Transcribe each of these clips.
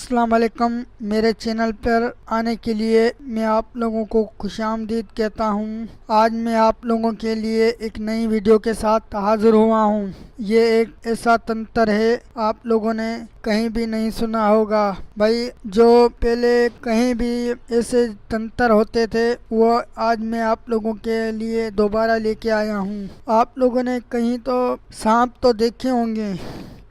अस्सलाम वालेकुम। मेरे चैनल पर आने के लिए मैं आप लोगों को खुशामदीद कहता हूँ। आज मैं आप लोगों के लिए एक नई वीडियो के साथ हाज़िर हुआ हूँ। ये एक ऐसा तंत्र है आप लोगों ने कहीं भी नहीं सुना होगा भाई। जो पहले कहीं भी ऐसे तंत्र होते थे वो आज मैं आप लोगों के लिए दोबारा लेके आया हूँ। आप लोगों ने कहीं तो सांप तो देखे होंगे,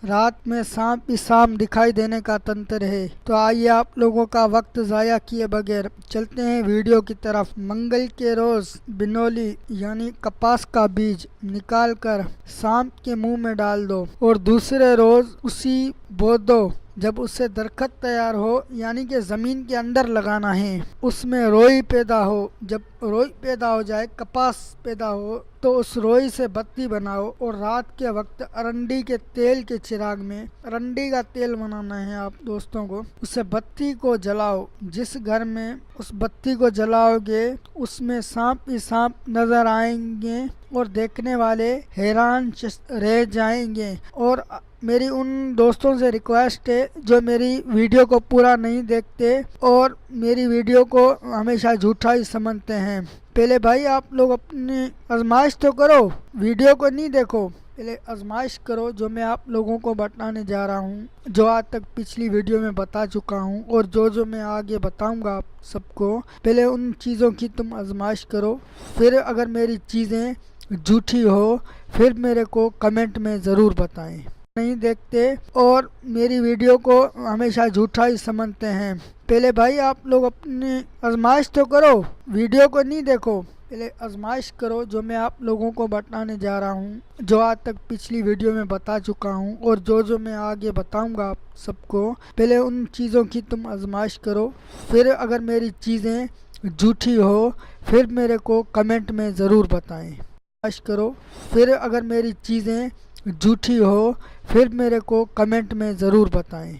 रात में सांप ही सांप दिखाई देने का तंत्र है। तो आइए आप लोगों का वक्त ज़ाया किए बगैर चलते हैं वीडियो की तरफ। मंगल के रोज़ बिनोली यानी कपास का बीज निकाल कर सांप के मुंह में डाल दो और दूसरे रोज़ उसी बो दो। जब उससे दरख्त तैयार हो यानी कि ज़मीन के अंदर लगाना है, उसमें रोई पैदा हो। जब रोई पैदा हो जाए, कपास पैदा हो, तो उस रोई से बत्ती बनाओ और रात के वक्त अरंडी के तेल के चिराग में, अरंडी का तेल बनाना है आप दोस्तों को, उससे बत्ती को जलाओ। जिस घर में उस बत्ती को जलाओगे उसमें सांप ही सांप नजर आएंगे और देखने वाले हैरान रह जाएंगे। और मेरी उन दोस्तों से रिक्वेस्ट है जो मेरी वीडियो को पूरा नहीं देखते और मेरी वीडियो को हमेशा झूठा ही समझते हैं। पहले भाई आप लोग अपनी आजमाइश तो करो, वीडियो को नहीं देखो, पहले आजमाइश करो जो मैं आप लोगों को बताने जा रहा हूँ, जो आज तक पिछली वीडियो में बता चुका हूँ और जो मैं आगे बताऊँगा आप सबको। पहले उन चीज़ों की तुम आजमाइश करो, फिर अगर मेरी चीज़ें झूठी हो फिर मेरे को कमेंट में ज़रूर बताएं। नहीं देखते और मेरी वीडियो को हमेशा झूठा ही समझते हैं। पहले भाई आप लोग अपनी आजमाइश तो करो, वीडियो को नहीं देखो, पहले आजमाइश करो जो मैं आप लोगों को बताने जा रहा हूँ, जो आज तक पिछली वीडियो में बता चुका हूँ और जो मैं आगे बताऊँगा आप सबको। पहले उन चीज़ों की तुम आजमाइश करो, फिर अगर मेरी चीज़ें झूठी हो फिर मेरे को कमेंट में ज़रूर बताएं। आजमाइश करो, फिर अगर मेरी चीज़ें झूठी हो फिर मेरे को कमेंट में ज़रूर बताएं।